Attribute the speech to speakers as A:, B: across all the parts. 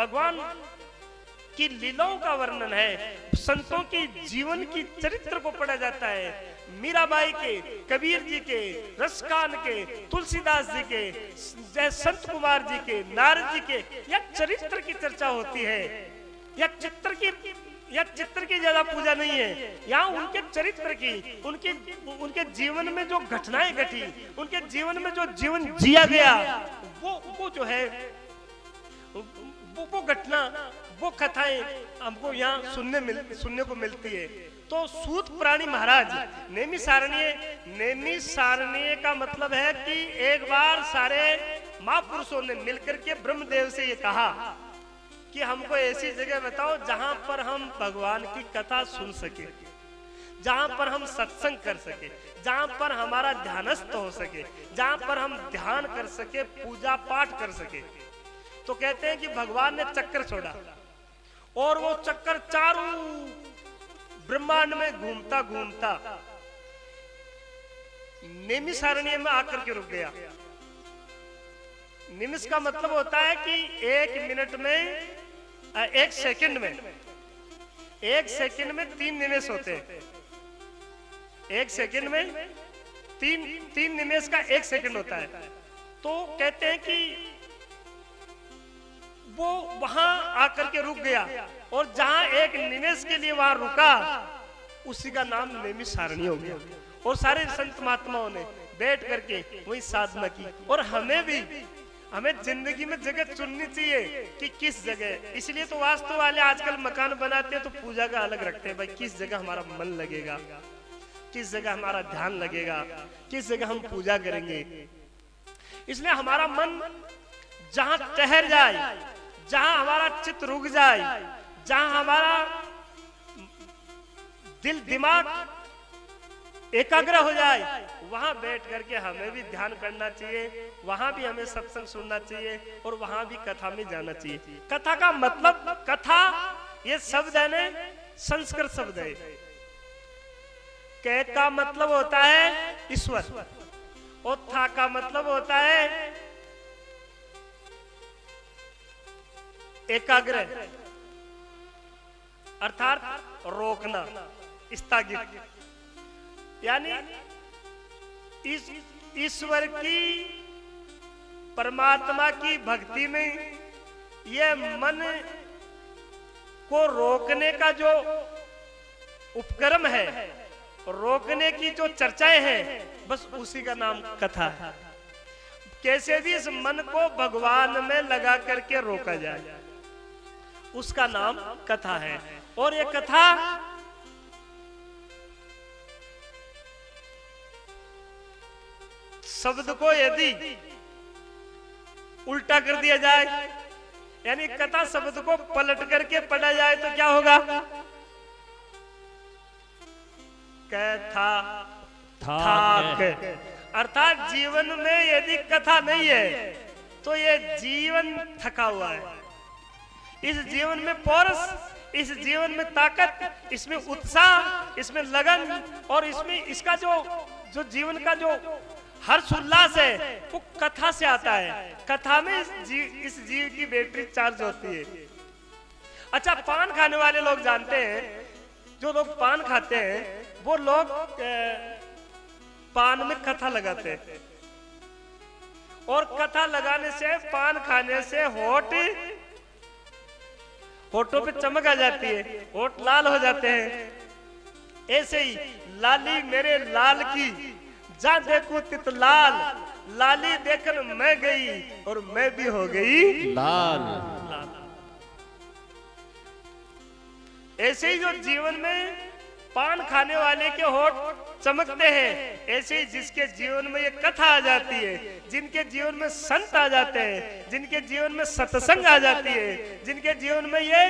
A: भगवान की लीलाओं का वर्णन है, संतों की जीवन की चरित्र को पढ़ा जाता है। मीराबाई के, कबीर जी के, रसकान के, तुलसीदास जी के, जय संत कुमार जी के, नारद जी के, या चरित्र की चर्चा होती है। या चित्र की ज्यादा पूजा नहीं है, यहाँ उनके चरित्र की, उनके जीवन में जो घटनाएं घटी, उनके जीवन में जो जीवन जिया गया, वो जो है वो घटना, वो कथाएं हमको यहाँ सुनने को मिलती है। तो सूत प्राणी महाराज नैमिषारण्य का मतलब है कि एक बार सारे महापुरुषों ने मिलकर के ब्रह्मदेव से ये कहा कि हमको ऐसी जगह बताओ जहां पर हम भगवान की कथा सुन सके, जहां पर हम सत्संग कर सके, जहां पर हमारा ध्यानस्थ हो सके, जहां पर हम ध्यान कर सके, पूजा पाठ कर सके। तो कहते हैं कि भगवान ने चक्कर छोड़ा और वो चक्कर चारों ब्रह्मांड में घूमता घूमता नैमिषारण्य में आकर के रुक गया। निमिष का मतलब होता है कि एक मिनट में, एक सेकंड में 3 निमेष होते हैं। एक सेकंड में तीन निमेष का 1 सेकंड होता है। तो कहते हैं कि वो वहां आकर के रुक गया और जहां एक निमेष के लिए वहां रुका, उसी का नाम नैमिषारण्य हो गया। और सारे संत महात्माओं ने बैठ करके वही साधना की। और हमें जिंदगी में जगह चुननी चाहिए कि किस जगह। इसलिए तो वास्तु वाले आजकल मकान बनाते हैं तो पूजा का अलग रखते हैं, भाई किस जगह हमारा मन लगेगा, किस जगह हमारा ध्यान लगेगा, किस जगह हम पूजा करेंगे। इसलिए हमारा मन जहां ठहर जाए, जहां हमारा चित्त रुक जाए, जहां हमारा दिल दिमाग एकाग्र हो जाए, वहां बैठ करके हमें भी ध्यान करना चाहिए, वहां भी हमें सत्संग सुनना चाहिए और वहां भी कथा में जाना चाहिए। कथा का मतलब, कथा ये शब्द है ना, संस्कृत शब्द है। कै का मतलब होता है ईश्वर और था का मतलब होता है एकाग्र, अर्थात रोकना, स्थगित। यानी ईश्वर की, परमात्मा की भक्ति में ये मन को रोकने का जो उपक्रम है, रोकने की जो चर्चाएं हैं, बस उसी का नाम कथा है। कैसे भी इस मन को भगवान में लगा करके रोका जाए, उसका नाम कथा है। और ये कथा शब्द को यदि उल्टा कर दिया जाए, यानी कथा शब्द को पलट करके पढ़ा जाए तो क्या होगा? कथा अर्थात जीवन में यदि कथा नहीं है तो ये जीवन थका हुआ है। इस जीवन में पौरस, इस जीवन में ताकत, इसमें उत्साह, इसमें लगन और इसमें इसका जो जीवन का जो हर्ष उल्लास है वो कथा से आता है। कथा में इस जीव की बैटरी चार्ज होती है। अच्छा, पान खाने वाले लोग जानते हैं, जो लोग पान खाते हैं वो लोग पान में कथा लगाते हैं और कथा लगाने से, पान खाने से होठों पे चमक आ जाती है, होठ लाल हो जाते हैं। ऐसे ही लाली मेरे लाल की, जा देखूं तित लाल, लाली देखकर मैं गई और मैं भी हो गई लाल। ऐसे ही जो जीवन में पान खाने वाले के होठ चमकते हैं, ऐसे ही जिसके जीवन में ये कथा आ जाती है, जिनके जीवन में संत आ जाते हैं, जिनके जीवन में सत्संग आ जाती है, जिनके जीवन में ये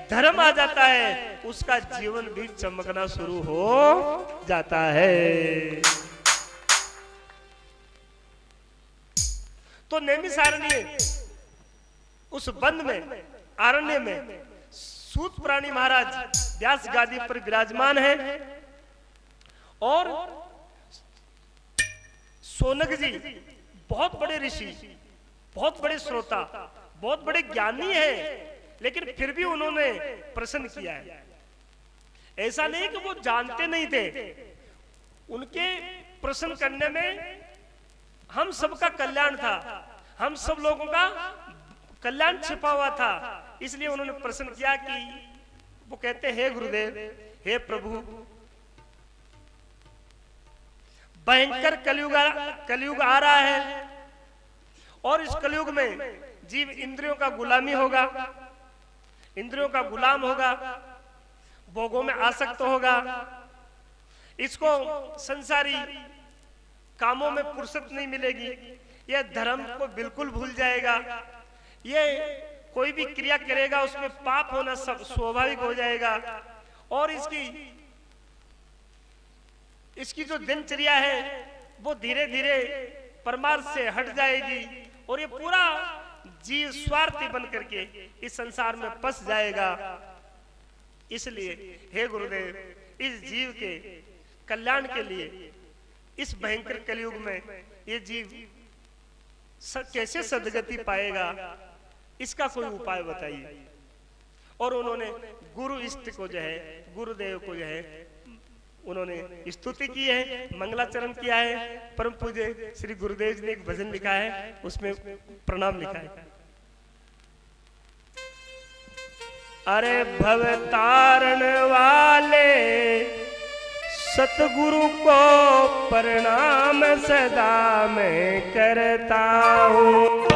A: धर्म आ जाता है, उसका जीवन भी चमकना शुरू हो जाता है। तो नैमिषारण्य, उस वन में, अरण्य में सूत प्राणी महाराज व्यास गादी पर विराजमान है और सोनक जी बहुत बड़े ऋषि, बहुत बड़े श्रोता, बहुत बड़े ज्ञानी हैं। लेकिन फिर भी उन्होंने प्रश्न किया है। ऐसा नहीं कि वो जानते नहीं थे, उनके प्रश्न करने में हम सबका कल्याण था, हम सब लोगों का कल्याण छिपा हुआ था। इसलिए उन्होंने प्रश्न किया कि वो कहते हैं, हे गुरुदेव, हे प्रभु, भयंकर कलयुग आ रहा है और इस कलयुग में जीव इंद्रियों का गुलामी होगा, इंद्रियों का गुलाम होगा, भोगों में आसक्त होगा, इसको संसारी कामों में फुर्सत नहीं मिलेगी, यह धर्म को बिल्कुल भूल जाएगा, ये कोई भी क्रिया करेगा उसमें पाप होना स्वाभाविक हो जाएगा और इसकी जो दिनचर्या है वो धीरे धीरे परमार्थ से हट जाएगी और ये पूरा जीव स्वार्थी बन करके इस संसार में फंस जाएगा। इसलिए हे गुरुदेव, इस जीव के कल्याण के लिए इस भयंकर कलयुग में ये जीव कैसे सद्गति पाएगा, इसका कोई उपाय बताइए। और उन्होंने गुरु इष्ट को जो है, गुरुदेव को जो है उन्होंने स्तुति की है, मंगलाचरण किया है। परम पूज्य श्री गुरुदेव जी ने एक भजन लिखा है, उसमें प्रणाम लिखा है। अरे भव तारण वाले सतगुरु को प्रणाम सदा मैं करता हूँ।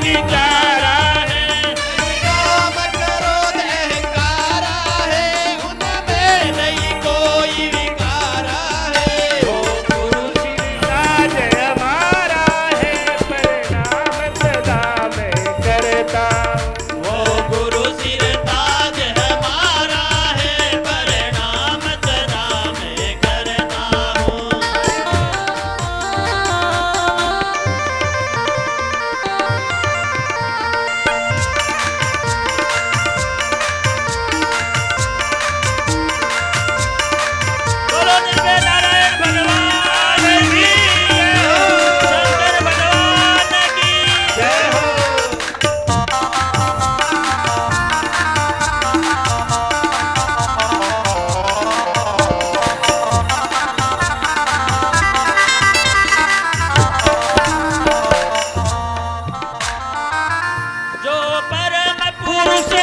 B: विचार नगर से